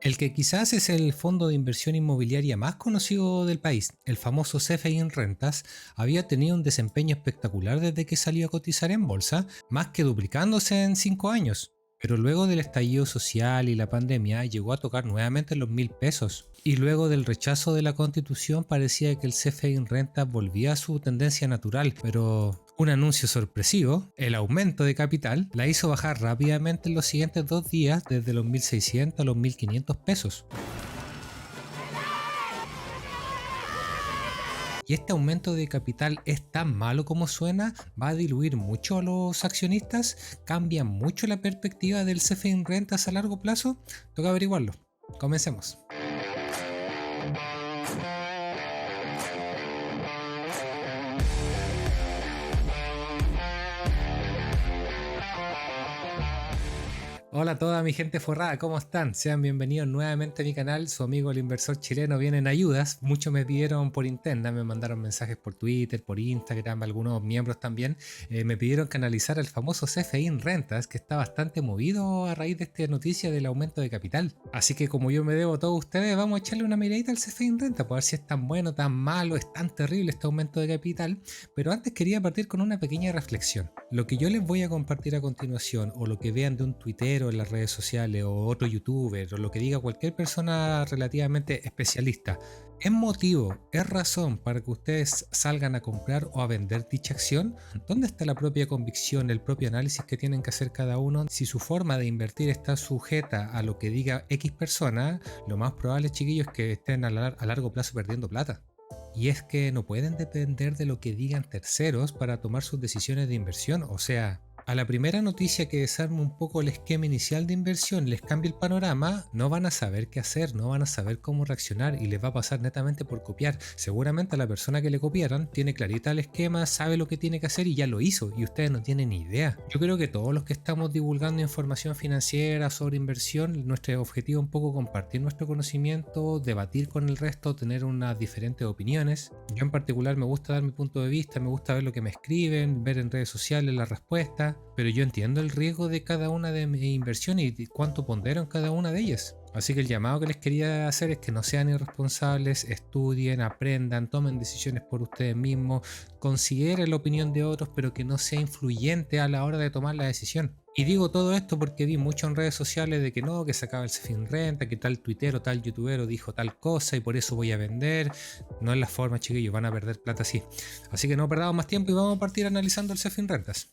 El que quizás es el fondo de inversión inmobiliaria más conocido del país, el famoso CFI en rentas, había tenido un desempeño espectacular desde que salió a cotizar en bolsa, más que duplicándose en 5 años. Pero luego del estallido social y la pandemia llegó a tocar nuevamente los 1.000 pesos. Y luego del rechazo de la constitución parecía que el CFI en rentas volvía a su tendencia natural, pero un anuncio sorpresivo, el aumento de capital, la hizo bajar rápidamente en los siguientes 2 días desde los 1.600 a los 1.500 pesos. Y este aumento de capital es tan malo como suena, va a diluir mucho a los accionistas, cambia mucho la perspectiva del CFI en rentas a largo plazo. Toca averiguarlo. Comencemos. Hola a toda mi gente forrada, ¿cómo están? Sean bienvenidos nuevamente a mi canal, su amigo el inversor chileno viene en ayudas. Muchos me pidieron por interna, me mandaron mensajes por Twitter, por Instagram, algunos miembros también. Me pidieron que analizara el famoso CFI en rentas, que está bastante movido a raíz de esta noticia del aumento de capital. Así que como yo me debo a todos ustedes, vamos a echarle una miradita al CFI en renta, para ver si es tan bueno, tan malo, es tan terrible este aumento de capital. Pero antes quería partir con una pequeña reflexión. Lo que yo les voy a compartir a continuación, o lo que vean de un tuitero en las redes sociales, o otro youtuber, o lo que diga cualquier persona relativamente especialista, ¿es motivo, es razón para que ustedes salgan a comprar o a vender dicha acción? ¿Dónde está la propia convicción, el propio análisis que tienen que hacer cada uno? Si su forma de invertir está sujeta a lo que diga X persona, lo más probable, chiquillos, es que estén a largo plazo perdiendo plata. Y es que no pueden depender de lo que digan terceros para tomar sus decisiones de inversión. O sea, a la primera noticia que desarme un poco el esquema inicial de inversión, les cambie el panorama, no van a saber qué hacer, no van a saber cómo reaccionar y les va a pasar netamente por copiar. Seguramente a la persona que le copiaran tiene clarita el esquema, sabe lo que tiene que hacer y ya lo hizo, y ustedes no tienen ni idea. Yo creo que todos los que estamos divulgando información financiera sobre inversión, nuestro objetivo es un poco compartir nuestro conocimiento, debatir con el resto, tener unas diferentes opiniones. Yo en particular me gusta dar mi punto de vista, me gusta ver lo que me escriben, ver en redes sociales las respuestas, pero yo entiendo el riesgo de cada una de mis inversiones y cuánto pondero en cada una de ellas. Así que el llamado que les quería hacer es que no sean irresponsables, estudien, aprendan, tomen decisiones por ustedes mismos, consideren la opinión de otros, pero que no sea influyente a la hora de tomar la decisión. Y digo todo esto porque vi mucho en redes sociales de que no, que se acaba el CFI en renta, que tal tuitero, tal youtubero dijo tal cosa y por eso voy a vender. No es la forma, chiquillos, van a perder plata así. Así que no perdamos más tiempo y vamos a partir analizando el CFI en rentas.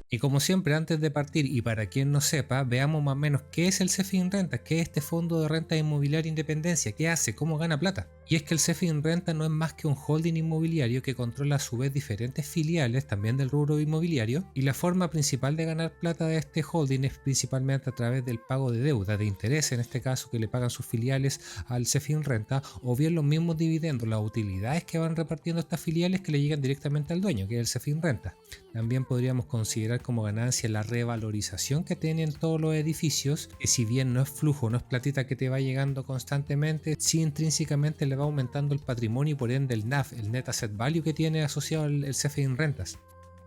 Y como siempre, antes de partir, y para quien no sepa, veamos más o menos qué es el CFI en renta, qué es este fondo de renta inmobiliaria independencia, qué hace, cómo gana plata. Y es que el CFI en renta no es más que un holding inmobiliario que controla a su vez diferentes filiales también del rubro inmobiliario, y la forma principal de ganar plata de este holding es principalmente a través del pago de deuda, de interés en este caso que le pagan sus filiales al CFI en renta, o bien los mismos dividendos, las utilidades que van repartiendo estas filiales que le llegan directamente al dueño, que es el CFI en renta. También podríamos considerar como ganancia la revalorización que tienen todos los edificios, que si bien no es flujo, no es platita que te va llegando constantemente, sí intrínsecamente le va aumentando el patrimonio y por ende el NAV, el Net Asset Value que tiene asociado el CFI en rentas.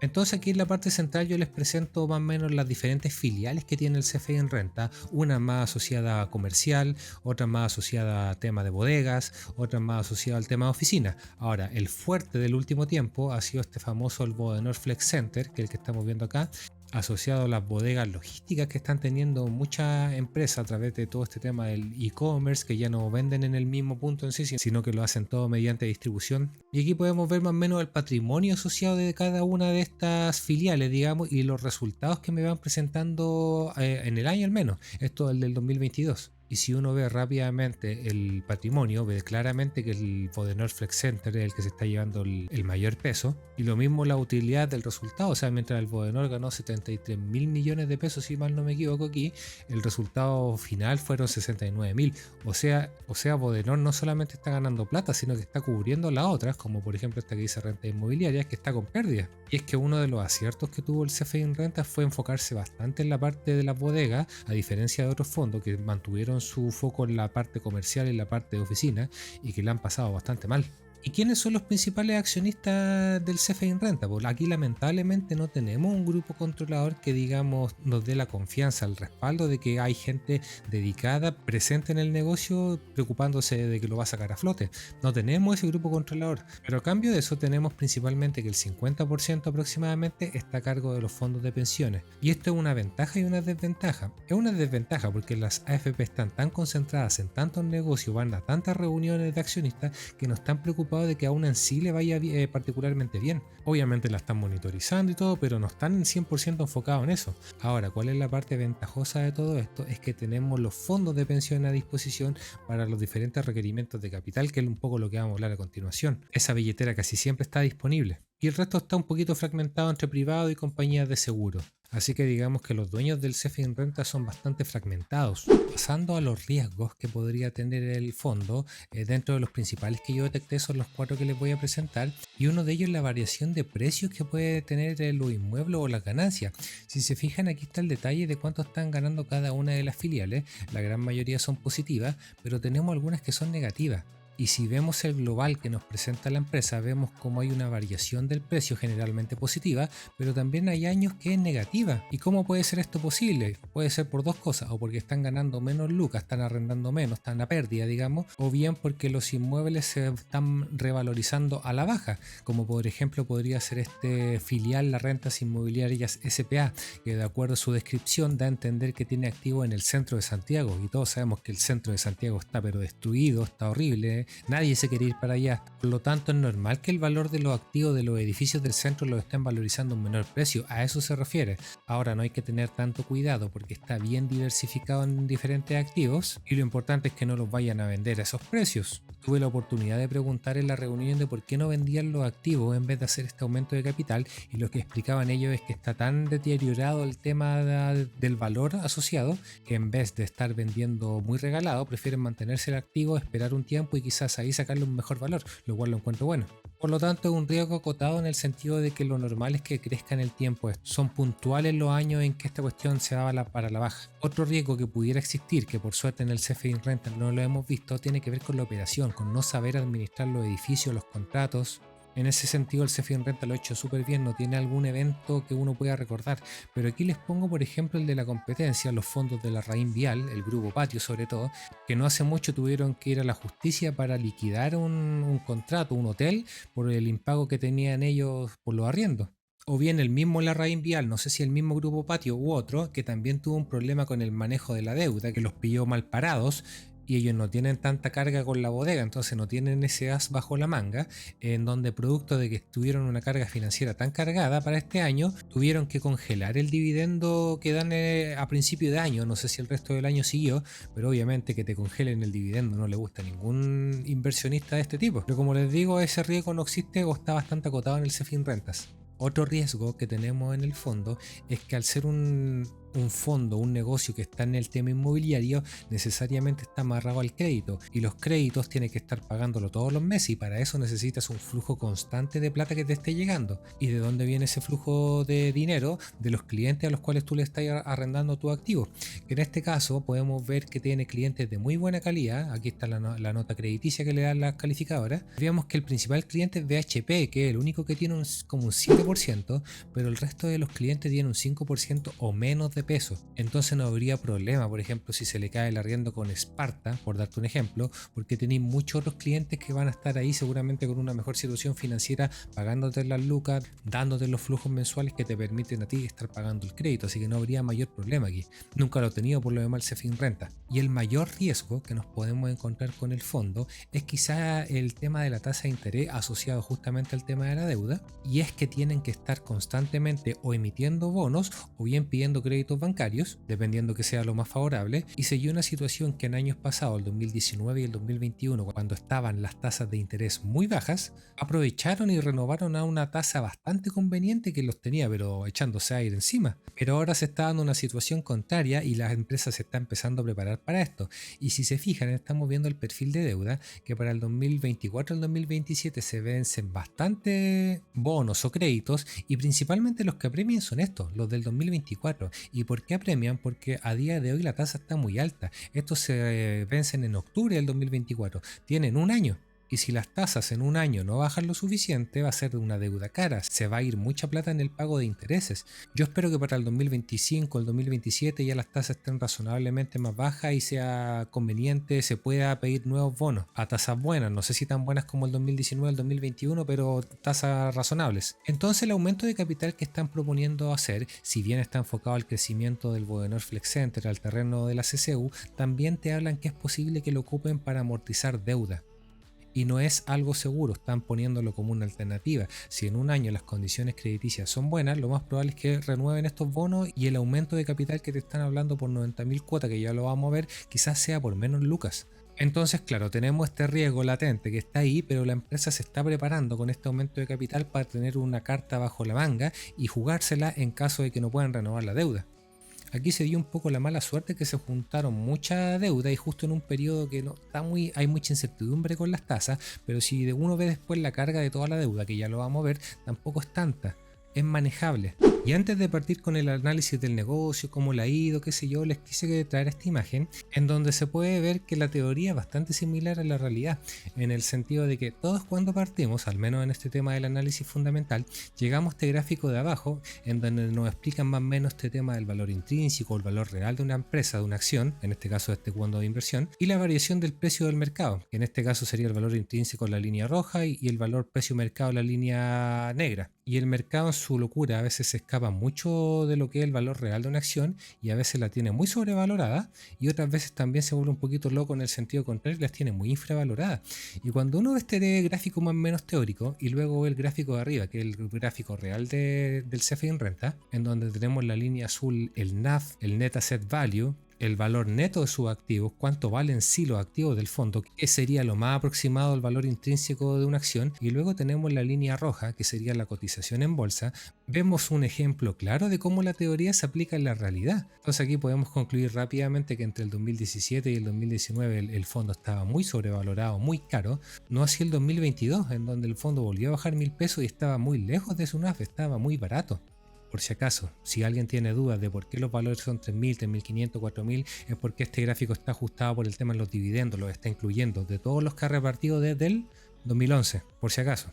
Entonces aquí en la parte central yo les presento más o menos las diferentes filiales que tiene el CFI en renta, una más asociada a comercial, otra más asociada a tema de bodegas, otra más asociada al tema de oficina. Ahora, el fuerte del último tiempo ha sido este famoso el Bodenor Flex Center, que es el que estamos viendo acá, asociado a las bodegas logísticas que están teniendo muchas empresas a través de todo este tema del e-commerce, que ya no venden en el mismo punto en sí, sino que lo hacen todo mediante distribución. Y aquí podemos ver más o menos el patrimonio asociado de cada una de estas filiales, digamos, y los resultados que me van presentando en el año al menos. Esto es el del 2022. Y si uno ve rápidamente el patrimonio, ve claramente que el Bodenor Flex Center es el que se está llevando el mayor peso. Y lo mismo la utilidad del resultado. O sea, mientras el Bodenor ganó 73.000 millones de pesos, si mal no me equivoco aquí, el resultado final fueron 69.000. O sea, Bodenor no solamente está ganando plata, sino que está cubriendo las otras, como por ejemplo esta que dice renta inmobiliaria, que está con pérdida. Y es que uno de los aciertos que tuvo el CFI en renta fue enfocarse bastante en la parte de las bodegas, a diferencia de otros fondos que mantuvieron su foco en la parte comercial y en la parte de oficina y que le han pasado bastante mal. ¿Y quiénes son los principales accionistas del CFE Inrenta? Pues aquí lamentablemente no tenemos un grupo controlador que digamos nos dé la confianza, el respaldo de que hay gente dedicada, presente en el negocio, preocupándose de que lo va a sacar a flote. No tenemos ese grupo controlador, pero a cambio de eso tenemos principalmente que el 50% aproximadamente está a cargo de los fondos de pensiones. Y esto es una ventaja y una desventaja. Es una desventaja porque las AFP están tan concentradas en tantos negocios, van a tantas reuniones de accionistas que no están preocupados de que a una en sí le vaya particularmente bien. Obviamente la están monitorizando y todo, pero no están 100% enfocados en eso. Ahora, ¿cuál es la parte ventajosa de todo esto? Es que tenemos los fondos de pensión a disposición para los diferentes requerimientos de capital, que es un poco lo que vamos a hablar a continuación. Esa billetera casi siempre está disponible. Y el resto está un poquito fragmentado entre privados y compañías de seguro. Así que digamos que los dueños del CFE Inrenta son bastante fragmentados. Pasando a los riesgos que podría tener el fondo, dentro de los principales que yo detecté son los 4 que les voy a presentar, y uno de ellos es la variación de precios que puede tener los inmuebles o las ganancias. Si se fijan, aquí está el detalle de cuánto están ganando cada una de las filiales. La gran mayoría son positivas, pero tenemos algunas que son negativas. Y si vemos el global que nos presenta la empresa, vemos como hay una variación del precio generalmente positiva, pero también hay años que es negativa. ¿Y cómo puede ser esto posible? Puede ser por dos cosas, o porque están ganando menos lucas, están arrendando menos, están a pérdida, digamos, o bien porque los inmuebles se están revalorizando a la baja, como por ejemplo podría ser este filial, las rentas inmobiliarias SPA, que de acuerdo a su descripción da a entender que tiene activo en el centro de Santiago, y todos sabemos que el centro de Santiago está pero destruido, está horrible. Nadie se quiere ir para allá. Por lo tanto, es normal que el valor de los activos de los edificios del centro lo estén valorizando a un menor precio. A eso se refiere. Ahora no hay que tener tanto cuidado porque está bien diversificado en diferentes activos y lo importante es que no los vayan a vender a esos precios. Tuve la oportunidad de preguntar en la reunión de por qué no vendían los activos en vez de hacer este aumento de capital, y lo que explicaban ellos es que está tan deteriorado el tema del valor asociado que en vez de estar vendiendo muy regalado prefieren mantenerse el activo, esperar un tiempo y quizás ahí sacarle un mejor valor, lo cual lo encuentro bueno. Por lo tanto, es un riesgo acotado en el sentido de que lo normal es que crezca en el tiempo. Son puntuales los años en que esta cuestión se va para la baja. Otro riesgo que pudiera existir, que por suerte en el CFE Inrenta no lo hemos visto, tiene que ver con la operación, con no saber administrar los edificios, los contratos. En ese sentido, el CFE Inrenta lo ha hecho súper bien, no tiene algún evento que uno pueda recordar. Pero aquí les pongo, por ejemplo, el de la competencia, los fondos de la Raín Vial, el Grupo Patio sobre todo, que no hace mucho tuvieron que ir a la justicia para liquidar un contrato, un hotel, por el impago que tenían ellos por los arriendos. O bien el mismo Larraín Vial, no sé si el mismo Grupo Patio u otro, que también tuvo un problema con el manejo de la deuda, que los pilló mal parados y ellos no tienen tanta carga con la bodega, entonces no tienen ese as bajo la manga, en donde producto de que tuvieron una carga financiera tan cargada para este año, tuvieron que congelar el dividendo que dan a principio de año. No sé si el resto del año siguió, pero obviamente que te congelen el dividendo no le gusta a ningún inversionista de este tipo. Pero como les digo, ese riesgo no existe o está bastante acotado en el CEFIN Rentas. Otro riesgo que tenemos en el fondo es que al ser un fondo, un negocio que está en el tema inmobiliario, necesariamente está amarrado al crédito, y los créditos tienes que estar pagándolo todos los meses, y para eso necesitas un flujo constante de plata que te esté llegando. ¿Y de dónde viene ese flujo de dinero? De los clientes a los cuales tú le estás arrendando tu activo, que en este caso podemos ver que tiene clientes de muy buena calidad. Aquí está la nota crediticia que le dan las calificadoras. Veamos que el principal cliente es BHP, que es el único que tiene como un 7%, pero el resto de los clientes tienen un 5% o menos de peso. Entonces no habría problema, por ejemplo, si se le cae el arriendo con Esparta, por darte un ejemplo, porque tenéis muchos otros clientes que van a estar ahí seguramente con una mejor situación financiera, pagándote las lucas, dándote los flujos mensuales que te permiten a ti estar pagando el crédito, así que no habría mayor problema aquí. Nunca lo he tenido por lo demás el CEFIN Renta. Y el mayor riesgo que nos podemos encontrar con el fondo es quizá el tema de la tasa de interés asociado justamente al tema de la deuda, y es que tienen que estar constantemente o emitiendo bonos o bien pidiendo créditos bancarios, dependiendo que sea lo más favorable. Y se dio una situación que en años pasados, el 2019 y el 2021, cuando estaban las tasas de interés muy bajas, aprovecharon y renovaron a una tasa bastante conveniente que los tenía pero echándose aire encima. Pero ahora se está dando una situación contraria y las empresas se están empezando a preparar para esto. Y si se fijan, estamos viendo el perfil de deuda, que para el 2024 y el 2027 se vencen bastante bonos o créditos, y principalmente los que apremian son estos, los del 2024. ¿Y por qué apremian? Porque a día de hoy la tasa está muy alta. Estos se vencen en octubre del 2024. Tienen un año. Y si las tasas en un año no bajan lo suficiente, va a ser una deuda cara, se va a ir mucha plata en el pago de intereses. Yo espero que para el 2025, el 2027 ya las tasas estén razonablemente más bajas y sea conveniente, se pueda pedir nuevos bonos a tasas buenas, no sé si tan buenas como el 2019, el 2021, pero tasas razonables. Entonces el aumento de capital que están proponiendo hacer, si bien está enfocado al crecimiento del Bodenor Flex Center, al terreno de la CCU, también te hablan que es posible que lo ocupen para amortizar deuda. Y no es algo seguro, están poniéndolo como una alternativa. Si en un año las condiciones crediticias son buenas, lo más probable es que renueven estos bonos y el aumento de capital que te están hablando por 90.000 cuotas, que ya lo vamos a ver, quizás sea por menos lucas. Entonces, claro, tenemos este riesgo latente que está ahí, pero la empresa se está preparando con este aumento de capital para tener una carta bajo la manga y jugársela en caso de que no puedan renovar la deuda. Aquí se dio un poco la mala suerte que se juntaron mucha deuda y justo en un periodo que no está hay mucha incertidumbre con las tasas, pero si de uno ve después la carga de toda la deuda, que ya lo vamos a ver, tampoco es tanta, es manejable. Y antes de partir con el análisis del negocio, cómo le ha ido, qué sé yo, les quise traer esta imagen en donde se puede ver que la teoría es bastante similar a la realidad, en el sentido de que todos cuando partimos, al menos en este tema del análisis fundamental, llegamos a este gráfico de abajo en donde nos explican más o menos este tema del valor intrínseco, el valor real de una empresa, de una acción, en este caso de este fondo de inversión, y la variación del precio del mercado, que en este caso sería el valor intrínseco en la línea roja y el valor precio mercado en la línea negra. Y el mercado en su locura a veces se escapa mucho de lo que es el valor real de una acción y a veces la tiene muy sobrevalorada y otras veces también se vuelve un poquito loco en el sentido contrario y las tiene muy infravaloradas. Y cuando uno ve este gráfico más o menos teórico y luego ve el gráfico de arriba, que es el gráfico real del CFI en renta, en donde tenemos la línea azul, el NAV, el Net Asset Value, el valor neto de sus activos, cuánto valen sí los activos del fondo, que sería lo más aproximado al valor intrínseco de una acción, y luego tenemos la línea roja, que sería la cotización en bolsa, vemos un ejemplo claro de cómo la teoría se aplica en la realidad. Entonces aquí podemos concluir rápidamente que entre el 2017 y el 2019 el fondo estaba muy sobrevalorado, muy caro, no así el 2022, en donde el fondo volvió a bajar 1.000 pesos y estaba muy lejos de su NAV, estaba muy barato. Por si acaso, si alguien tiene dudas de por qué los valores son 3.000, 3.500, 4.000, es porque este gráfico está ajustado por el tema de los dividendos, los está incluyendo de todos los que ha repartido desde el 2011, por si acaso.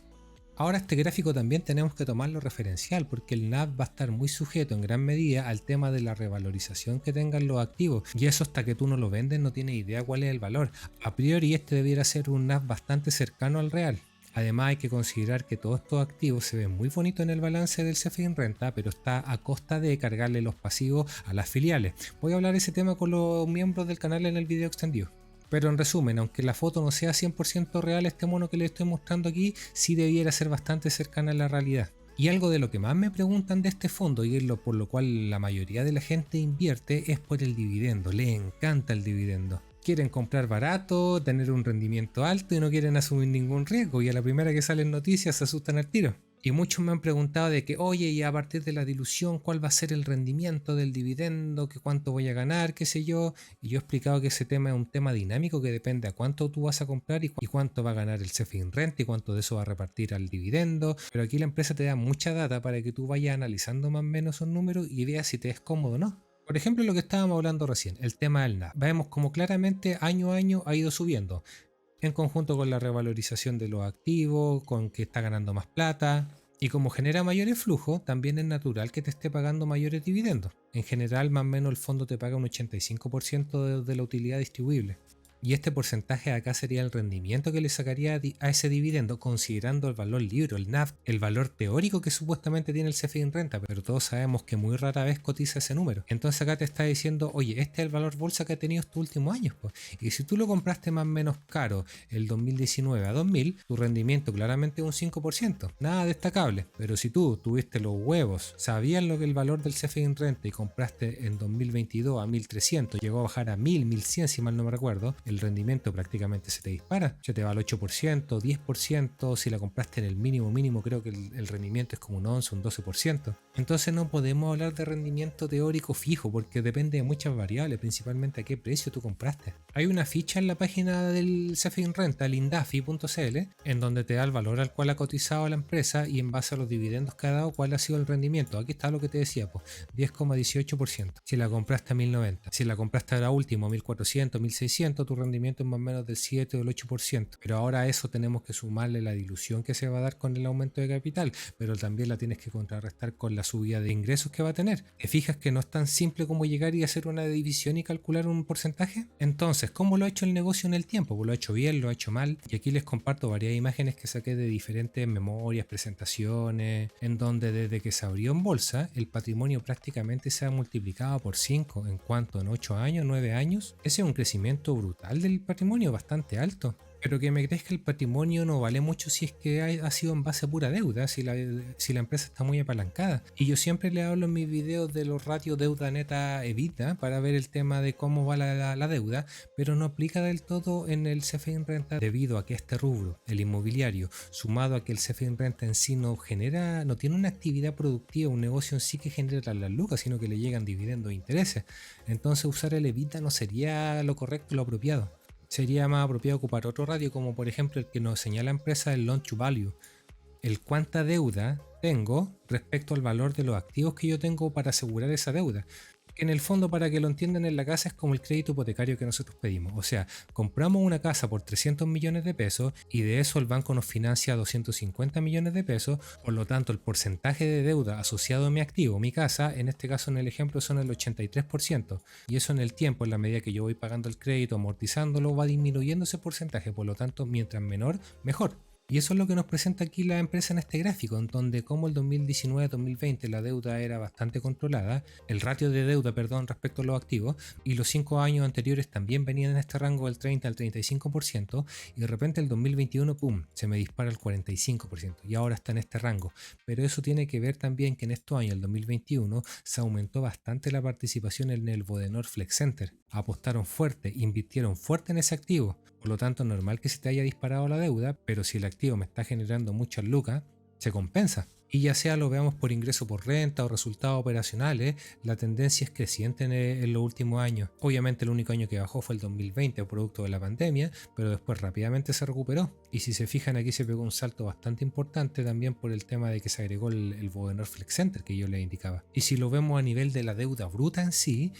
Ahora este gráfico también tenemos que tomarlo referencial porque el NAV va a estar muy sujeto en gran medida al tema de la revalorización que tengan los activos y eso hasta que tú no lo vendes no tienes idea cuál es el valor. A priori este debiera ser un NAV bastante cercano al real. Además hay que considerar que todos estos activos se ven muy bonitos en el balance del CFI en renta, pero está a costa de cargarle los pasivos a las filiales. Voy a hablar ese tema con los miembros del canal en el video extendido. Pero en resumen, aunque la foto no sea 100% real, este mono que les estoy mostrando aquí sí debiera ser bastante cercana a la realidad. Y algo de lo que más me preguntan de este fondo y es por lo cual la mayoría de la gente invierte es por el dividendo, le encanta el dividendo. Quieren comprar barato, tener un rendimiento alto y no quieren asumir ningún riesgo y a la primera que salen noticias se asustan al tiro. Y muchos me han preguntado de que, oye, y a partir de la dilución, ¿cuál va a ser el rendimiento del dividendo? ¿Qué cuánto voy a ganar? ¿Qué sé yo? Y yo he explicado que ese tema es un tema dinámico que depende a cuánto tú vas a comprar y cuánto va a ganar el CFI en renta y cuánto de eso va a repartir al dividendo. Pero aquí la empresa te da mucha data para que tú vayas analizando más o menos esos números y veas si te es cómodo o no. Por ejemplo, lo que estábamos hablando recién, el tema del NAV. Vemos como claramente año a año ha ido subiendo, en conjunto con la revalorización de los activos, con que está ganando más plata. Y como genera mayores flujos, también es natural que te esté pagando mayores dividendos. En general, más o menos el fondo te paga un 85% de la utilidad distribuible. Y este porcentaje acá sería el rendimiento que le sacaría a ese dividendo considerando el valor libre, el NAV, el valor teórico que supuestamente tiene el CFI en renta, pero todos sabemos que muy rara vez cotiza ese número. Entonces acá te está diciendo, oye, este es el valor bolsa que ha tenido estos últimos años. Pues. Y si tú lo compraste más o menos caro el 2019 a 2000, tu rendimiento claramente es un 5%. Nada destacable. Pero si tú tuviste los huevos, sabías lo que el valor del CFI en renta y compraste en 2022 a 1300, llegó a bajar a 1000, 1100 si mal no me recuerdo, el rendimiento prácticamente se te dispara, se te va al 8%, 10%, si la compraste en el mínimo creo que el rendimiento es como un 11, un 12%. Entonces no podemos hablar de rendimiento teórico fijo porque depende de muchas variables, principalmente a qué precio tú compraste. Hay una ficha en la página del CFI en renta, el indafi.cl, en donde te da el valor al cual ha cotizado la empresa y en base a los dividendos que ha dado cuál ha sido el rendimiento. Aquí está lo que te decía, pues 10,18%. Si la compraste a 1090, si la compraste ahora último a 1400, 1600, tu rendimiento es más o menos del 7 o del 8%. Pero ahora a eso tenemos que sumarle la dilución que se va a dar con el aumento de capital, pero también la tienes que contrarrestar con la subida de ingresos que va a tener. ¿Te fijas que no es tan simple como llegar y hacer una división y calcular un porcentaje? Entonces, ¿cómo lo ha hecho el negocio en el tiempo? Pues lo ha hecho bien, lo ha hecho mal, y aquí les comparto varias imágenes que saqué de diferentes memorias, presentaciones, en donde desde que se abrió en bolsa, el patrimonio prácticamente se ha multiplicado por 5 en cuanto en 8 años, 9 años. Ese es un crecimiento brutal del patrimonio, bastante alto. Pero que me crees que el patrimonio no vale mucho si es que ha sido en base a pura deuda, si la empresa está muy apalancada. Y yo siempre le hablo en mis videos de los ratios deuda neta evita para ver el tema de cómo va la deuda, pero no aplica del todo en el CFI en renta debido a que este rubro, el inmobiliario, sumado a que el CFI en renta en sí no tiene una actividad productiva, un negocio en sí que genera las lucas, sino que le llegan dividendos e intereses. Entonces usar el evita no sería lo correcto, lo apropiado. Sería más apropiado ocupar otro radio, como por ejemplo el que nos señala la empresa, el loan to value, el cuánta deuda tengo respecto al valor de los activos que yo tengo para asegurar esa deuda. En el fondo, para que lo entiendan en la casa, es como el crédito hipotecario que nosotros pedimos. O sea, compramos una casa por 300 millones de pesos y de eso el banco nos financia 250 millones de pesos. Por lo tanto, el porcentaje de deuda asociado a mi activo, mi casa, en este caso en el ejemplo son el 83%. Y eso en el tiempo, en la medida que yo voy pagando el crédito, amortizándolo, va disminuyendo ese porcentaje. Por lo tanto, mientras menor, mejor. Y eso es lo que nos presenta aquí la empresa en este gráfico, en donde como el 2019-2020 la deuda era bastante controlada, el ratio de deuda, perdón, respecto a los activos, y los 5 años anteriores también venían en este rango del 30 al 35%, y de repente el 2021, ¡pum!, se me dispara al 45%, y ahora está en este rango. Pero eso tiene que ver también que en estos años, el 2021, se aumentó bastante la participación en el Bodenor Flex Center. Apostaron fuerte, invirtieron fuerte en ese activo. Por lo tanto, es normal que se te haya disparado la deuda, pero si el activo me está generando muchas lucas, se compensa. Y ya sea lo veamos por ingreso por renta o resultados operacionales, la tendencia es creciente en los últimos años. Obviamente el único año que bajó fue el 2020, producto de la pandemia, pero después rápidamente se recuperó. Y si se fijan, aquí se pegó un salto bastante importante también por el tema de que se agregó el Bodenor Flex Center que yo les indicaba. Y si lo vemos a nivel de la deuda bruta en sí,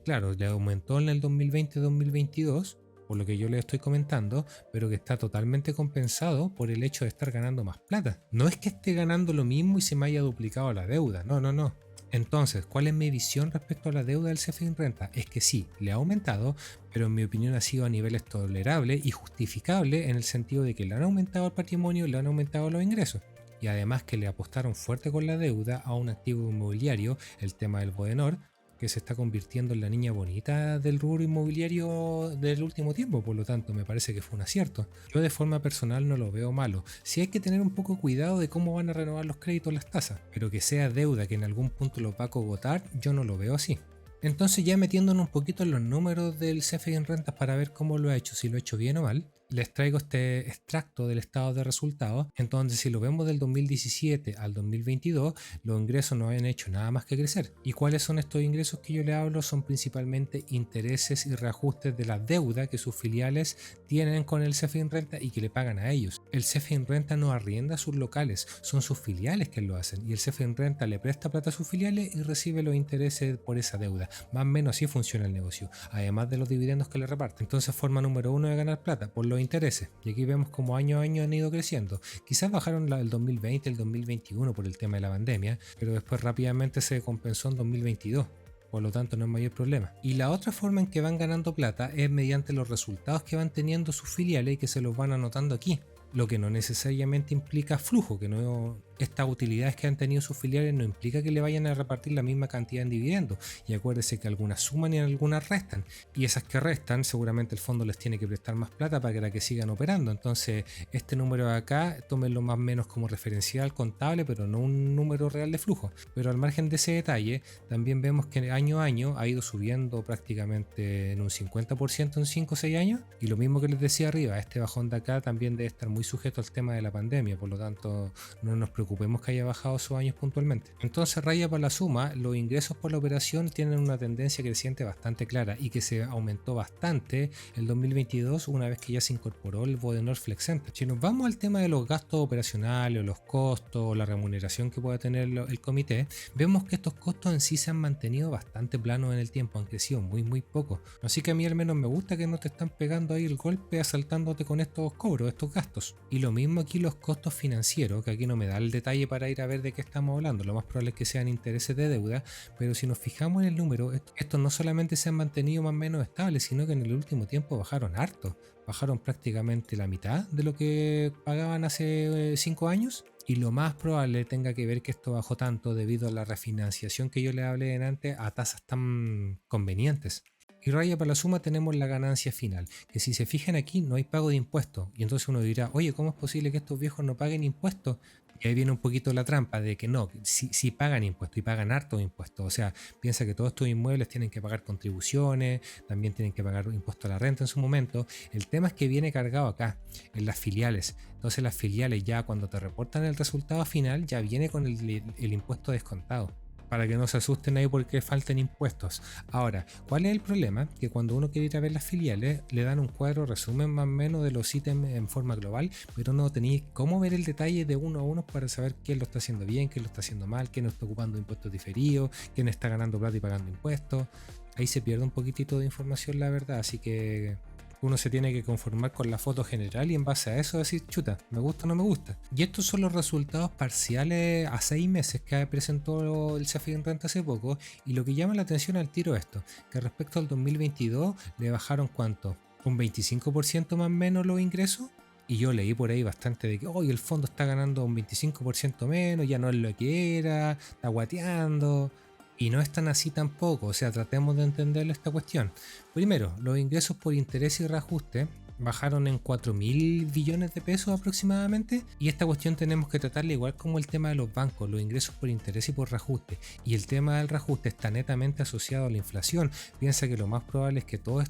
claro, le aumentó en el 2020-2022, por lo que yo les estoy comentando, pero que está totalmente compensado por el hecho de estar ganando más plata. No es que esté ganando lo mismo y se me haya duplicado la deuda, no. Entonces, ¿cuál es mi visión respecto a la deuda del CFI en renta? Es que sí, le ha aumentado, pero en mi opinión ha sido a niveles tolerables y justificables en el sentido de que le han aumentado el patrimonio, le han aumentado los ingresos. Y además que le apostaron fuerte con la deuda a un activo inmobiliario, el tema del Bodenor, que se está convirtiendo en la niña bonita del rubro inmobiliario del último tiempo, por lo tanto me parece que fue un acierto. Yo de forma personal no lo veo malo, sí hay que tener un poco cuidado de cómo van a renovar los créditos las tasas, pero que sea deuda que en algún punto los va a cogotar, yo no lo veo así. Entonces ya metiéndonos un poquito en los números del CFI en rentas para ver cómo lo ha hecho, si lo ha hecho bien o mal, les traigo este extracto del estado de resultados. Entonces, si lo vemos del 2017 al 2022, los ingresos no han hecho nada más que crecer. ¿Y cuáles son estos ingresos que yo le hablo? Son principalmente intereses y reajustes de la deuda que sus filiales tienen con el CFI en renta y que le pagan a ellos. El CFI en renta no arrienda sus locales, son sus filiales que lo hacen, y el CFI en renta le presta plata a sus filiales y recibe los intereses por esa deuda. Más o menos así funciona el negocio, además de los dividendos que le reparten. Entonces, forma número uno de ganar plata por los intereses, y aquí vemos como año a año han ido creciendo. Quizás bajaron el 2020, el 2021 por el tema de la pandemia, pero después rápidamente se compensó en 2022. Por lo tanto no es mayor problema. Y la otra forma en que van ganando plata es mediante los resultados que van teniendo sus filiales y que se los van anotando aquí, lo que no necesariamente implica flujo, que no, estas utilidades que han tenido sus filiales no implica que le vayan a repartir la misma cantidad en dividendos. Y acuérdense que algunas suman y algunas restan, y esas que restan seguramente el fondo les tiene que prestar más plata para que sigan operando. Entonces este número de acá tómenlo más o menos como referencial contable, pero no un número real de flujo. Pero al margen de ese detalle, también vemos que año a año ha ido subiendo prácticamente en un 50% en 5 o 6 años, y lo mismo que les decía arriba, este bajón de acá también debe estar muy sujeto al tema de la pandemia, por lo tanto no nos preocupemos preocupemos que haya bajado esos años puntualmente. Entonces, raya para la suma, los ingresos por la operación tienen una tendencia creciente bastante clara y que se aumentó bastante el 2022 una vez que ya se incorporó el Bodenor Flex Center. Si nos vamos al tema de los gastos operacionales, o los costos, o la remuneración que pueda tener el comité, vemos que estos costos en sí se han mantenido bastante planos en el tiempo, han crecido muy poco. Así que a mí al menos me gusta que no te están pegando ahí el golpe asaltándote con estos cobros, estos gastos. Y lo mismo aquí los costos financieros, que aquí no me da el detalle para ir a ver de qué estamos hablando, lo más probable es que sean intereses de deuda, pero si nos fijamos en el número, estos no solamente se han mantenido más o menos estables, sino que en el último tiempo bajaron harto, bajaron prácticamente la mitad de lo que pagaban hace 5 años. Y lo más probable tenga que ver que esto bajó tanto debido a la refinanciación que yo les hablé antes a tasas tan convenientes. Y raya para la suma tenemos la ganancia final, que si se fijan aquí no hay pago de impuestos. Y entonces uno dirá, oye, ¿cómo es posible que estos viejos no paguen impuestos? Y ahí viene un poquito la trampa de que no, si pagan impuestos y pagan hartos impuestos. O sea, piensa que todos estos inmuebles tienen que pagar contribuciones, también tienen que pagar impuesto a la renta en su momento. El tema es que viene cargado acá, en las filiales. Entonces las filiales ya cuando te reportan el resultado final ya viene con el impuesto descontado, para que no se asusten ahí porque falten impuestos. Ahora, ¿cuál es el problema? Que cuando uno quiere ir a ver las filiales, le dan un cuadro resumen más o menos de los ítems en forma global, pero no tenéis cómo ver el detalle de uno a uno para saber quién lo está haciendo bien, quién lo está haciendo mal, quién no está ocupando impuestos diferidos, quién está ganando plata y pagando impuestos. Ahí se pierde un poquitito de información, la verdad, así que uno se tiene que conformar con la foto general y en base a eso decir, chuta, me gusta o no me gusta. Y estos son los resultados parciales a 6 meses que presentó el CFE en renta hace poco. Y lo que llama la atención al tiro esto, que respecto al 2022 le bajaron ¿cuánto? Un 25% más o menos los ingresos. Y yo leí por ahí bastante de que hoy el fondo está ganando un 25% menos, ya no es lo que era, está guateando. Y no es tan así tampoco, o sea, tratemos de entender esta cuestión. Primero, los ingresos por interés y reajuste bajaron en 4.000 billones de pesos aproximadamente, y esta cuestión tenemos que tratarla igual como el tema de los bancos, los ingresos por interés y por reajuste. Y el tema del reajuste está netamente asociado a la inflación. Piensa que lo más probable es que todos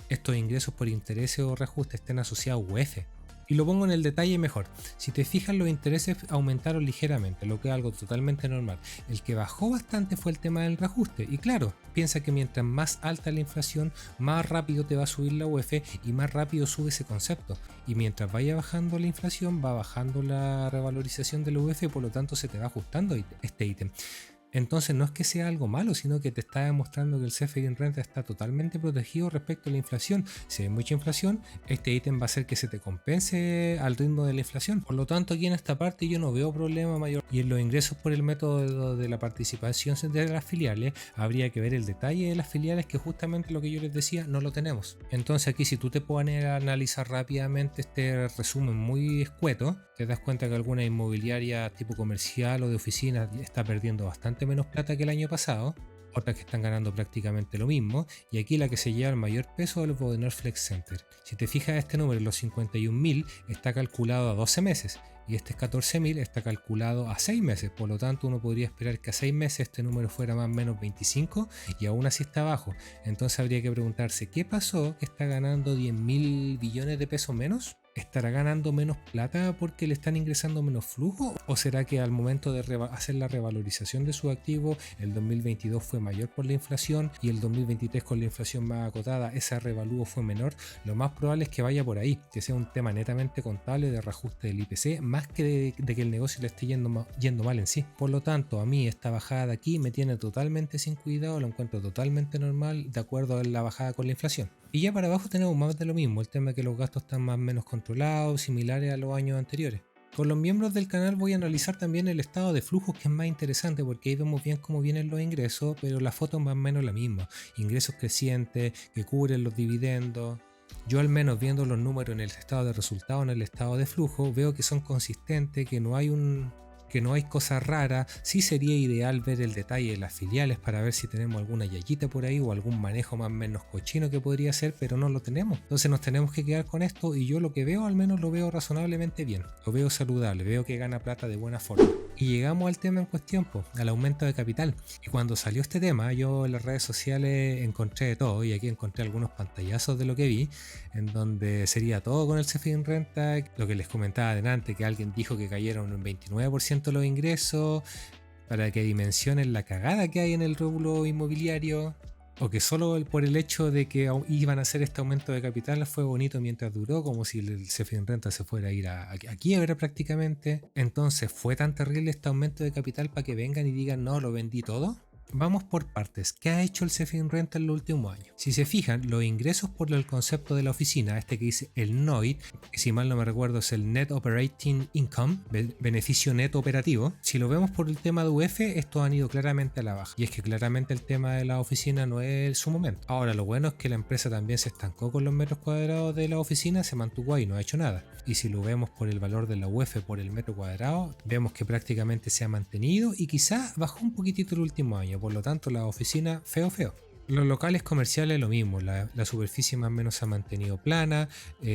estos ingresos por interés o reajuste estén asociados a UF. Y lo pongo en el detalle mejor. Si te fijas, los intereses aumentaron ligeramente, lo que es algo totalmente normal. El que bajó bastante fue el tema del reajuste. Y claro, piensa que mientras más alta la inflación, más rápido te va a subir la UF y más rápido sube ese concepto. Y mientras vaya bajando la inflación, va bajando la revalorización de la UF, por lo tanto se te va ajustando este ítem. Entonces no es que sea algo malo, sino que te está demostrando que el CFI en renta está totalmente protegido respecto a la inflación. Si hay mucha inflación, este ítem va a hacer que se te compense al ritmo de la inflación. Por lo tanto, aquí en esta parte yo no veo problema mayor. Y en los ingresos por el método de la participación de las filiales, habría que ver el detalle de las filiales, que justamente lo que yo les decía, no lo tenemos. Entonces aquí, si tú te pones a analizar rápidamente este resumen muy escueto, te das cuenta que alguna inmobiliaria tipo comercial o de oficina está perdiendo bastante menos plata que el año pasado, otras que están ganando prácticamente lo mismo, y aquí la que se lleva el mayor peso es el Bodenor Flex Center. Si te fijas, este número, los 51.000, está calculado a 12 meses y este 14.000 está calculado a 6 meses, por lo tanto uno podría esperar que a 6 meses este número fuera más o menos 25 y aún así está bajo. Entonces habría que preguntarse, ¿qué pasó que está ganando 10.000 billones de pesos menos? ¿Estará ganando menos plata porque le están ingresando menos flujo? ¿O será que al momento de hacer la revalorización de su activo, el 2022 fue mayor por la inflación y el 2023 con la inflación más acotada, ese revalúo fue menor? Lo más probable es que vaya por ahí, que sea un tema netamente contable de reajuste del IPC, más que de que el negocio le esté yendo mal en sí. Por lo tanto, a mí esta bajada de aquí me tiene totalmente sin cuidado, lo encuentro totalmente normal de acuerdo a la bajada con la inflación. Y ya para abajo tenemos más de lo mismo, el tema de que los gastos están más o menos controlados, similares a los años anteriores. Con los miembros del canal voy a analizar también el estado de flujos, que es más interesante porque ahí vemos bien cómo vienen los ingresos, pero la foto es más o menos la misma. Ingresos crecientes que cubren los dividendos. Yo al menos viendo los números en el estado de resultado, en el estado de flujo, veo que son consistentes, que no hay un que no hay cosas raras. Sí sería ideal ver el detalle de las filiales para ver si tenemos alguna yayita por ahí o algún manejo más o menos cochino que podría ser, pero no lo tenemos. Entonces nos tenemos que quedar con esto y yo lo que veo al menos lo veo razonablemente bien. Lo veo saludable, veo que gana plata de buena forma. Y llegamos al tema en cuestión, al aumento de capital. Y cuando salió este tema, yo en las redes sociales encontré de todo, y aquí encontré algunos pantallazos de lo que vi, en donde sería todo con el CFDI renta, lo que les comentaba adelante, que alguien dijo que cayeron un 29% los ingresos, para que dimensionen la cagada que hay en el rubro inmobiliario, o que solo por el hecho de que iban a hacer este aumento de capital fue bonito mientras duró, como si el CFDI renta se fuera a ir a quiebra prácticamente. Entonces, ¿fue tan terrible este aumento de capital para que vengan y digan no, lo vendí todo? Vamos por partes. ¿Qué ha hecho el CFDI Renta en los últimos años? Si se fijan, los ingresos por el concepto de la oficina, este que dice el NOI, que si mal no me recuerdo es el Net Operating Income, beneficio neto operativo, si lo vemos por el tema de UF, estos han ido claramente a la baja. Y es que claramente el tema de la oficina no es su momento. Ahora, lo bueno es que la empresa también se estancó con los metros cuadrados de la oficina, se mantuvo ahí, no ha hecho nada. Y si lo vemos por el valor de la UF por el metro cuadrado, vemos que prácticamente se ha mantenido y quizás bajó un poquitito el último año. Por lo tanto, la oficina feo. Los locales comerciales lo mismo, la superficie más o menos se ha mantenido plana,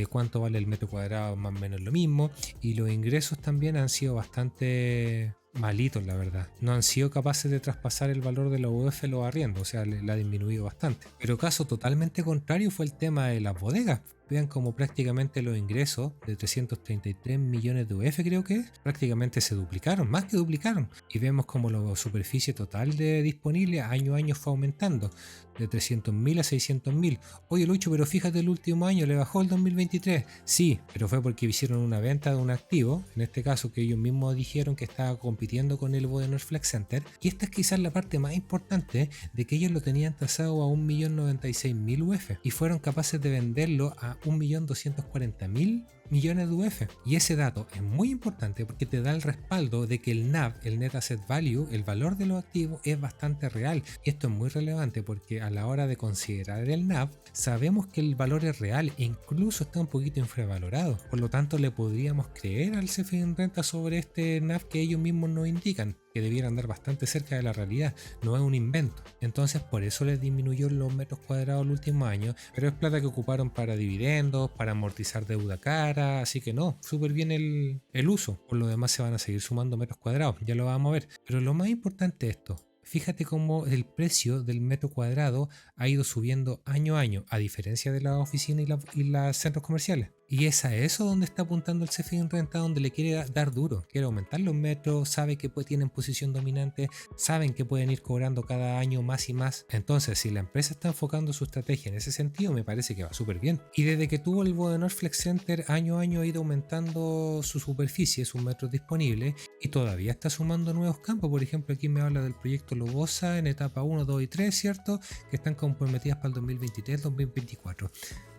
cuánto vale el metro cuadrado más o menos lo mismo, y los ingresos también han sido bastante malitos, la verdad. No han sido capaces de traspasar el valor de la UF los arriendos, o sea, le ha disminuido bastante. Pero caso totalmente contrario fue el tema de las bodegas. Vean como prácticamente los ingresos de 333 millones de UF creo que es, prácticamente se duplicaron, más que duplicaron. Y vemos como la superficie total de disponible año a año fue aumentando, de 300.000 a 600.000. Oye Lucho, pero fíjate el último año, ¿le bajó el 2023? Sí, pero fue porque hicieron una venta de un activo, en este caso que ellos mismos dijeron que estaba compitiendo con el Bodenor Flex Center. Y esta es quizás la parte más importante, de que ellos lo tenían tasado a 1.096.000 UF y fueron capaces de venderlo a 1.240.000 millones de UF. Y ese dato es muy importante porque te da el respaldo de que el NAV, el Net Asset Value, el valor de los activos, es bastante real. Y esto es muy relevante porque a la hora de considerar el NAV, sabemos que el valor es real e incluso está un poquito infravalorado. Por lo tanto, le podríamos creer al CFDI Renta sobre este NAV que ellos mismos nos indican, que debiera andar bastante cerca de la realidad, no es un invento. Entonces por eso les disminuyó los metros cuadrados el último año, pero es plata que ocuparon para dividendos, para amortizar deuda cara, así que no, súper bien el uso. Por lo demás se van a seguir sumando metros cuadrados, ya lo vamos a ver. Pero lo más importante es esto. Fíjate cómo el precio del metro cuadrado ha ido subiendo año a año, a diferencia de la oficina y los centros comerciales. Y es a eso donde está apuntando el CFDI Renta, donde le quiere dar duro, quiere aumentar los metros, sabe que tienen posición dominante, saben que pueden ir cobrando cada año más y más. Entonces, si la empresa está enfocando su estrategia en ese sentido, me parece que va súper bien. Y desde que tuvo el Bodenor Flex Center, año a año ha ido aumentando su superficie, sus metros disponibles, y todavía está sumando nuevos campos. Por ejemplo, aquí me habla del proyecto Lobosa en etapa 1, 2 y 3, ¿cierto? Que están comprometidas para el 2023-2024.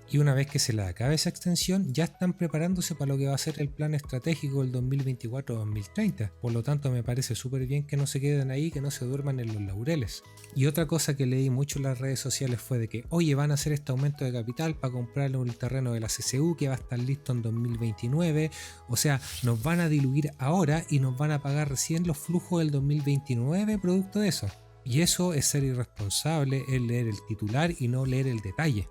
Y una vez que se les acabe esa extensión, ya están preparándose para lo que va a ser el plan estratégico del 2024-2030. Por lo tanto, me parece súper bien que no se queden ahí, que no se duerman en los laureles. Y otra cosa que leí mucho en las redes sociales fue de que, oye, van a hacer este aumento de capital para comprarle un terreno de la CCU que va a estar listo en 2029. O sea, nos van a diluir ahora y nos van a pagar recién los flujos del 2029 producto de eso. Y eso es ser irresponsable, es leer el titular y no leer el detalle.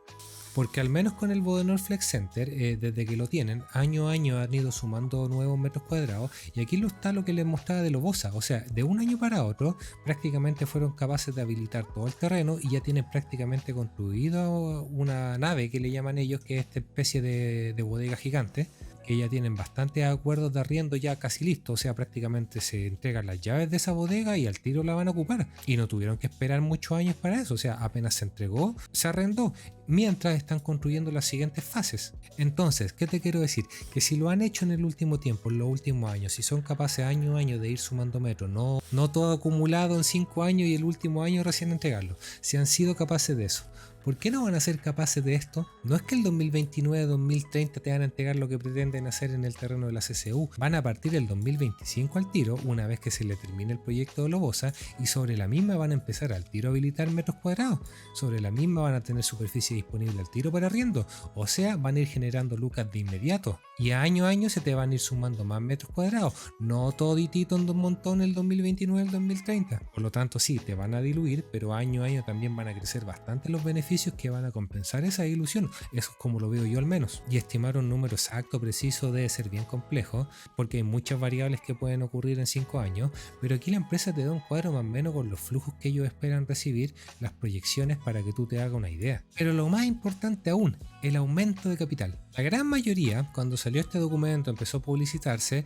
Porque al menos con el Bodenor Flex Center, desde que lo tienen, año a año han ido sumando nuevos metros cuadrados, y aquí está lo que les mostraba de Lobosa. O sea, de un año para otro prácticamente fueron capaces de habilitar todo el terreno y ya tienen prácticamente construido una nave que le llaman ellos, que es esta especie de bodega gigante, que ya tienen bastantes acuerdos de arriendo ya casi listos. O sea, prácticamente se entregan las llaves de esa bodega y al tiro la van a ocupar, y no tuvieron que esperar muchos años para eso. O sea, apenas se entregó, se arrendó, mientras están construyendo las siguientes fases. Entonces, ¿qué te quiero decir? Que si lo han hecho en el último tiempo, en los últimos años, si son capaces año a año de ir sumando metros, no todo acumulado en 5 años y el último año recién entregarlo, si han sido capaces de eso, ¿Por qué no van a ser capaces de esto? No es que el 2029-2030 te van a entregar lo que pretenden hacer en el terreno de la CCU. Van a partir el 2025 al tiro, una vez que se le termine el proyecto de Lobosa, y sobre la misma van a empezar al tiro a habilitar metros cuadrados. Sobre la misma van a tener superficie disponible al tiro para arriendo. O sea, van a ir generando lucas de inmediato. Y a año se te van a ir sumando más metros cuadrados. No toditito en un montón el 2029-2030. Por lo tanto, sí, te van a diluir, pero año a año también van a crecer bastante los beneficios que van a compensar esa dilución. Eso es como lo veo yo al menos. Y estimar un número exacto, preciso, debe ser bien complejo, porque hay muchas variables que pueden ocurrir en 5 años, pero aquí la empresa te da un cuadro más o menos con los flujos que ellos esperan recibir, las proyecciones para que tú te hagas una idea. Pero lo más importante aún, el aumento de capital. La gran mayoría, cuando salió este documento, empezó a publicitarse,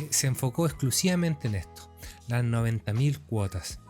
se enfocó exclusivamente en esto, las 90.000 cuotas.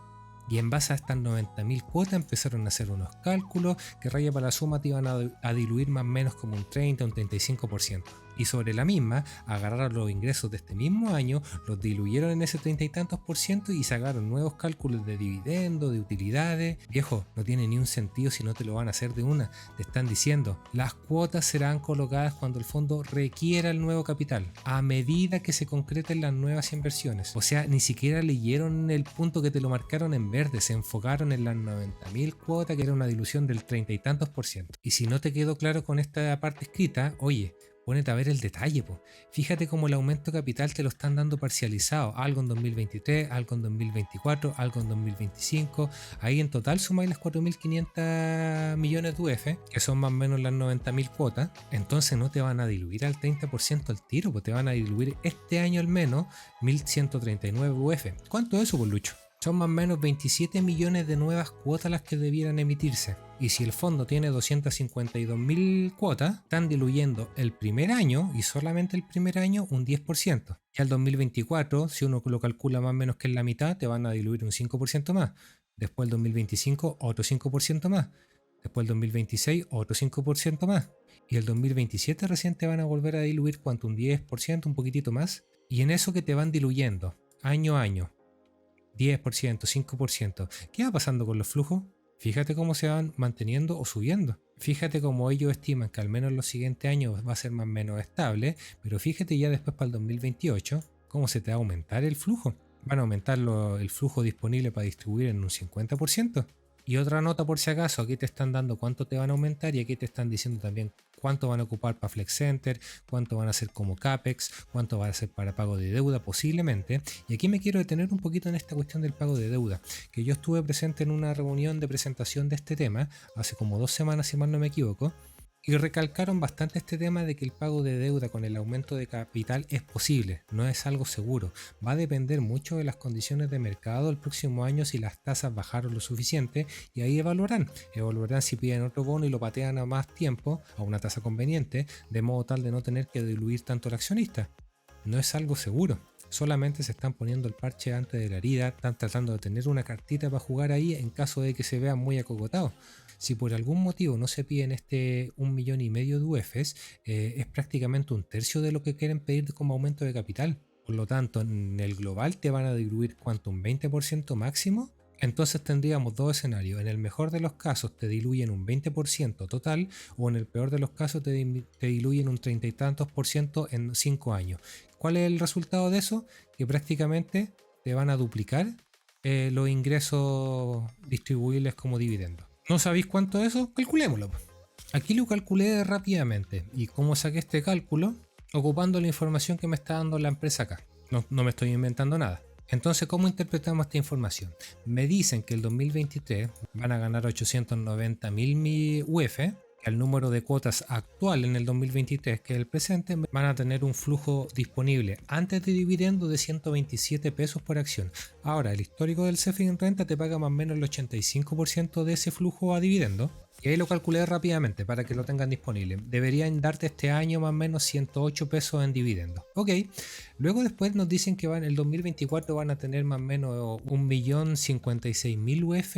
Y en base a estas 90.000 cuotas empezaron a hacer unos cálculos que raya para la suma te iban a diluir más o menos como un 30 o un 35%. Y sobre la misma, agarraron los ingresos de este mismo año, los diluyeron en ese 30 y tantos por ciento y sacaron nuevos cálculos de dividendos, de utilidades. Viejo, no tiene ni un sentido si no te lo van a hacer de una. Te están diciendo, las cuotas serán colocadas cuando el fondo requiera el nuevo capital, a medida que se concreten las nuevas inversiones. O sea, ni siquiera leyeron el punto que te lo marcaron en verde, se enfocaron en las 90.000 cuotas, que era una dilución del 30 y tantos por ciento. Y si no te quedó claro con esta parte escrita, oye, pónete a ver el detalle, po. Fíjate cómo el aumento de capital te lo están dando parcializado, algo en 2023, algo en 2024, algo en 2025. Ahí en total sumáis las 4.500 millones de UF, que son más o menos las 90.000 cuotas. Entonces no te van a diluir al 30% al tiro, pues te van a diluir este año al menos 1.139 UF. ¿Cuánto es eso, por Lucho? Son más o menos 27 millones de nuevas cuotas las que debieran emitirse. Y si el fondo tiene 252.000 cuotas, están diluyendo el primer año, y solamente el primer año, un 10%. Y al 2024, si uno lo calcula más o menos que es la mitad, te van a diluir un 5% más. Después el 2025, otro 5% más. Después el 2026, otro 5% más. Y el 2027 recién te van a volver a diluir, ¿cuánto? Un 10%, un poquitito más. Y en eso que te van diluyendo, año a año, 10%, 5%. ¿Qué va pasando con los flujos? Fíjate cómo se van manteniendo o subiendo. Fíjate cómo ellos estiman que al menos en los siguientes años va a ser más o menos estable, pero fíjate ya después para el 2028 cómo se te va a aumentar el flujo. Van a aumentar el flujo disponible para distribuir en un 50%. Y otra nota por si acaso, aquí te están dando cuánto te van a aumentar y aquí te están diciendo también cuánto van a ocupar para Flex Center, cuánto van a hacer como CAPEX, cuánto va a ser para pago de deuda posiblemente. Y aquí me quiero detener un poquito en esta cuestión del pago de deuda, que yo estuve presente en una reunión de presentación de este tema hace como 2 semanas, si mal no me equivoco, y recalcaron bastante este tema de que el pago de deuda con el aumento de capital es posible, no es algo seguro. Va a depender mucho de las condiciones de mercado el próximo año, si las tasas bajaron lo suficiente, y ahí evaluarán si piden otro bono y lo patean a más tiempo, a una tasa conveniente, de modo tal de no tener que diluir tanto al accionista. No es algo seguro. Solamente se están poniendo el parche antes de la herida, están tratando de tener una cartita para jugar ahí en caso de que se vean muy acogotados. Si por algún motivo no se piden este 1,5 millones de UFs, es prácticamente un tercio de lo que quieren pedir como aumento de capital. Por lo tanto, en el global te van a diluir ¿cuánto? ¿Un 20% máximo? Entonces tendríamos dos escenarios. En el mejor de los casos te diluyen un 20% total, o en el peor de los casos te diluyen un 30 y tantos por ciento en 5 años. ¿Cuál es el resultado de eso? Que prácticamente te van a duplicar los ingresos distribuibles como dividendos. ¿No sabéis cuánto es eso? Calculémoslo. Aquí lo calculé rápidamente. ¿Y cómo saqué este cálculo? Ocupando la información que me está dando la empresa acá. No me estoy inventando nada. Entonces, ¿cómo interpretamos esta información? Me dicen que el 2023 van a ganar 890.000 UF, que al número de cuotas actual en el 2023, que es el presente, van a tener un flujo disponible antes de dividendo de 127 pesos por acción. Ahora, el histórico del CEFI en renta te paga más o menos el 85% de ese flujo a dividendo. Y ahí lo calculé rápidamente para que lo tengan disponible. Deberían darte este año más o menos 108 pesos en dividendos. Ok, luego después nos dicen que en el 2024 van a tener más o menos 1.056.000 UF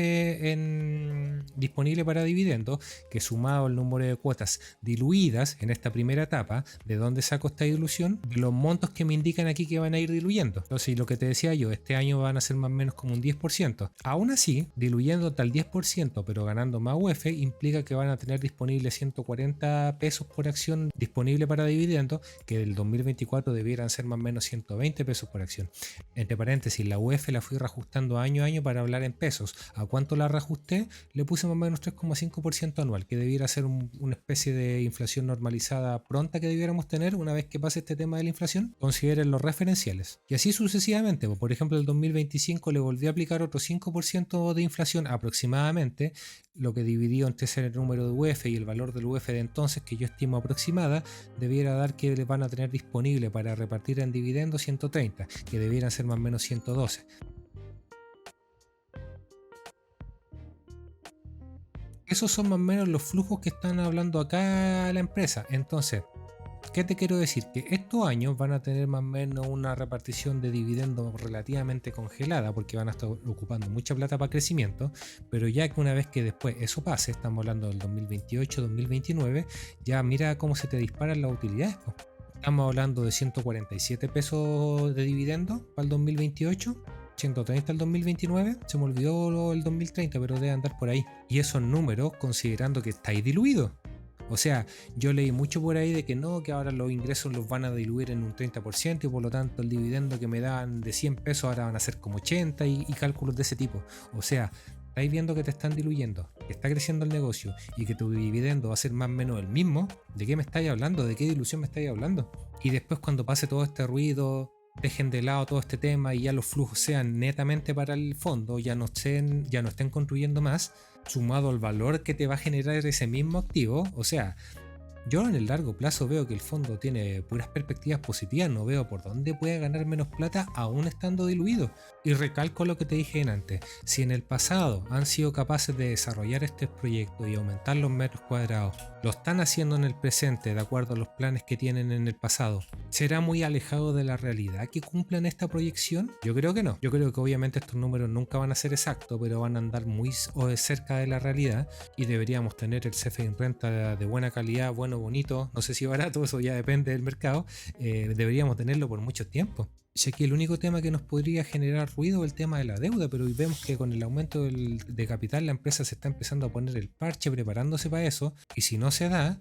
disponible para dividendos, que sumado el número de cuotas diluidas en esta primera etapa, ¿de dónde saco esta dilución? De los montos que me indican aquí que van a ir diluyendo. Entonces, lo que te decía yo, este año van a ser más o menos como un 10%. Aún así, diluyendo hasta el 10%, pero ganando más UF, implica que van a tener disponible 140 pesos por acción disponible para dividendos, que del 2024 debieran ser más o menos 120 pesos por acción. Entre paréntesis, la UF la fui reajustando año a año para hablar en pesos. ¿A cuánto la reajusté? Le puse más o menos 3,5% anual, que debiera ser una especie de inflación normalizada pronta que debiéramos tener una vez que pase este tema de la inflación. Consideren los referenciales. Y así sucesivamente. Por ejemplo, el 2025 le volví a aplicar otro 5% de inflación aproximadamente, lo que dividido entre ese número de UF y el valor del UF de entonces, que yo estimo aproximada, debiera dar que le van a tener disponible para repartir en dividendos 130, que debieran ser más o menos 112. Esos son más o menos los flujos que están hablando acá la empresa. Entonces, ¿qué te quiero decir? Que estos años van a tener más o menos una repartición de dividendos relativamente congelada, porque van a estar ocupando mucha plata para crecimiento, pero ya que una vez que después eso pase, estamos hablando del 2028-2029, ya mira cómo se te disparan las utilidades, po. Estamos hablando de 147 pesos de dividendos para el 2028, 130 el 2029, se me olvidó el 2030, pero debe andar por ahí. Y esos números considerando que estáis diluidos. O sea, yo leí mucho por ahí de que no, que ahora los ingresos los van a diluir en un 30% y por lo tanto el dividendo que me dan de 100 pesos ahora van a ser como 80 y cálculos de ese tipo. O sea, estáis viendo que te están diluyendo, que está creciendo el negocio y que tu dividendo va a ser más o menos el mismo. ¿De qué me estáis hablando? ¿De qué dilución me estáis hablando? Y después cuando pase todo este ruido, dejen de lado todo este tema y ya los flujos sean netamente para el fondo, ya no estén construyendo más, sumado al valor que te va a generar ese mismo activo. O sea, yo en el largo plazo veo que el fondo tiene puras perspectivas positivas, no veo por dónde puede ganar menos plata aún estando diluido. Y recalco lo que te dije antes, si en el pasado han sido capaces de desarrollar este proyecto y aumentar los metros cuadrados, lo están haciendo en el presente de acuerdo a los planes que tienen en el pasado, ¿será muy alejado de la realidad que cumplan esta proyección? Yo creo que no. Yo creo que obviamente estos números nunca van a ser exactos, pero van a andar muy cerca de la realidad y deberíamos tener el CFE en renta de buena calidad, bueno, bonito, no sé si barato, eso ya depende del mercado, deberíamos tenerlo por mucho tiempo. Ya que el único tema que nos podría generar ruido es el tema de la deuda, pero hoy vemos que con el aumento de capital la empresa se está empezando a poner el parche preparándose para eso, y si no se da,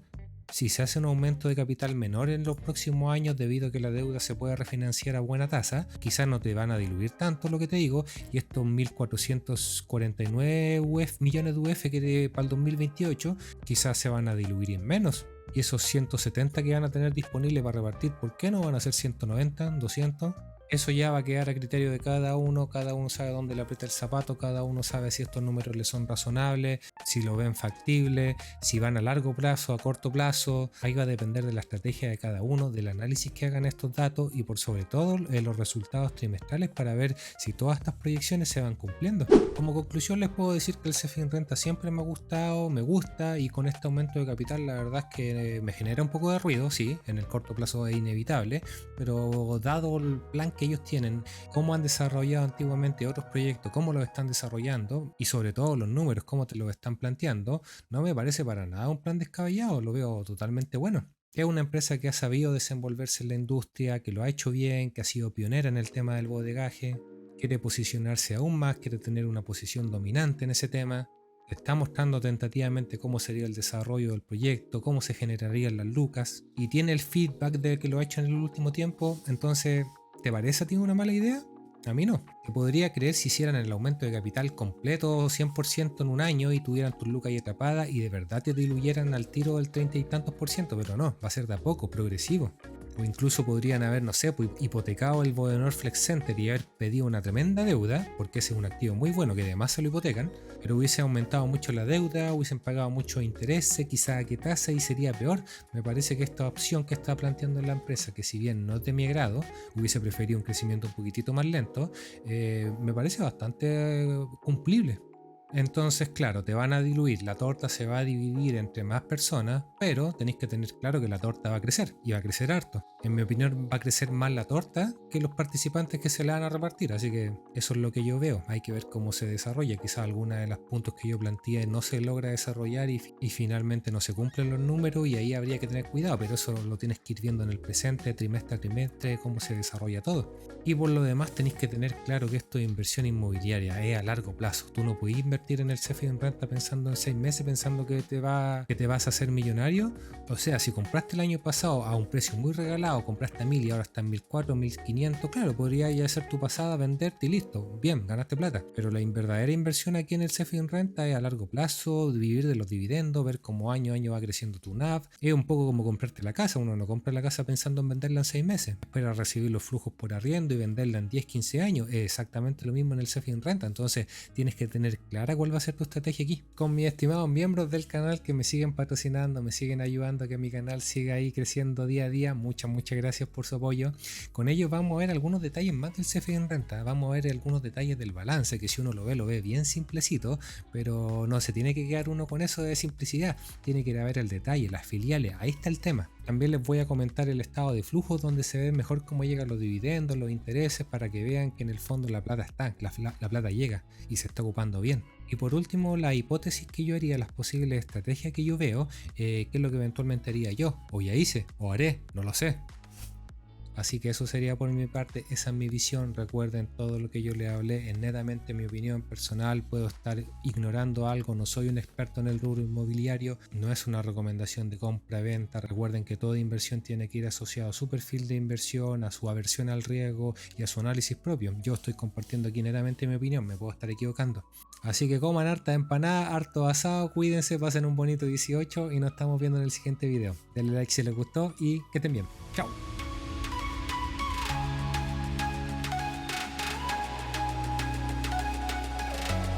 si se hace un aumento de capital menor en los próximos años debido a que la deuda se puede refinanciar a buena tasa, quizás no te van a diluir tanto lo que te digo, y estos 1.449 millones de UF que para el 2028 quizás se van a diluir en menos. Y esos 170 que van a tener disponibles para repartir, ¿por qué no van a ser 190, 200? Eso ya va a quedar a criterio de cada uno sabe dónde le aprieta el zapato, cada uno sabe si estos números le son razonables, si lo ven factible, si van a largo plazo, a corto plazo. Ahí va a depender de la estrategia de cada uno, del análisis que hagan estos datos y por sobre todo los resultados trimestrales para ver si todas estas proyecciones se van cumpliendo. Como conclusión les puedo decir que el CFI en renta siempre me ha gustado, me gusta, y con este aumento de capital la verdad es que me genera un poco de ruido, sí, en el corto plazo es inevitable, pero dado el plan que ellos tienen, cómo han desarrollado antiguamente otros proyectos, cómo los están desarrollando y sobre todo los números, cómo te los están planteando, no me parece para nada un plan descabellado, lo veo totalmente bueno. Es una empresa que ha sabido desenvolverse en la industria, que lo ha hecho bien, que ha sido pionera en el tema del bodegaje, quiere posicionarse aún más, quiere tener una posición dominante en ese tema. Está mostrando tentativamente cómo sería el desarrollo del proyecto, cómo se generarían las lucas y tiene el feedback de que lo ha hecho en el último tiempo. Entonces, ¿te parece a ti una mala idea? A mí no. Te podría creer si hicieran el aumento de capital completo 100% en un año y tuvieran tus lucas ahí atrapadas y de verdad te diluyeran al tiro del 30 y tantos por ciento, pero no, va a ser de a poco, progresivo. O incluso podrían haber, no sé, pues, hipotecado el Bodenor Flex Center y haber pedido una tremenda deuda, porque ese es un activo muy bueno que además se lo hipotecan, pero hubiese aumentado mucho la deuda, hubiesen pagado muchos intereses, quizá a qué tasa y sería peor. Me parece que esta opción que está planteando la empresa, que si bien no es de mi agrado, hubiese preferido un crecimiento un poquitito más lento, me parece bastante cumplible. Entonces, claro, te van a diluir, la torta se va a dividir entre más personas, pero tenéis que tener claro que la torta va a crecer y va a crecer harto. En mi opinión, va a crecer más la torta que los participantes que se la van a repartir, así que eso es lo que yo veo. Hay que ver cómo se desarrolla. Quizás alguna de los puntos que yo planteé no se logra desarrollar y finalmente no se cumplen los números y ahí habría que tener cuidado, pero eso lo tienes que ir viendo en el presente, trimestre a trimestre, cómo se desarrolla todo. Y por lo demás tenéis que tener claro que esto es inversión inmobiliaria, es a largo plazo. Tú no podés invertir invertir en el CFI en renta pensando en 6 meses, pensando que te vas a hacer millonario. O sea, si compraste el año pasado a un precio muy regalado, compraste a 1000 y ahora está en 1400, 1500, claro, podrías ya hacer tu pasada, venderte y listo. Bien, ganaste plata. Pero la verdadera inversión aquí en el CFI en renta es a largo plazo, vivir de los dividendos, ver cómo año a año va creciendo tu NAV. Es un poco como comprarte la casa. Uno no compra la casa pensando en venderla en 6 meses. Espera recibir los flujos por arriendo y venderla en 10, 15 años. Es exactamente lo mismo en el CFI en renta. Entonces tienes que tener clara cuál va a ser tu estrategia aquí. Con mis estimados miembros del canal que me siguen patrocinando, me siguen ayudando a que mi canal siga ahí creciendo día a día, muchas gracias por su apoyo. Con ellos vamos a ver algunos detalles más del CFI en renta. Vamos a ver algunos detalles del balance, que si uno lo ve bien simplecito, pero no se tiene que quedar uno con eso de simplicidad. Tiene que ir a ver el detalle, las filiales, ahí está el tema. También les voy a comentar el estado de flujos, donde se ve mejor cómo llegan los dividendos, los intereses, para que vean que en el fondo la plata está, la plata llega y se está ocupando bien. Y por último, la hipótesis que yo haría, las posibles estrategias que yo veo, qué es lo que eventualmente haría yo, o ya hice, o haré, no lo sé. Así que eso sería por mi parte, esa es mi visión. Recuerden, todo lo que yo les hablé es netamente mi opinión personal, puedo estar ignorando algo, no soy un experto en el rubro inmobiliario, no es una recomendación de compra-venta. Recuerden que toda inversión tiene que ir asociado a su perfil de inversión, a su aversión al riesgo y a su análisis propio. Yo estoy compartiendo aquí netamente mi opinión, me puedo estar equivocando. Así que coman harta empanada, harto asado, cuídense, pasen un bonito 18 y nos estamos viendo en el siguiente video. Denle like si les gustó y que estén bien. Chao.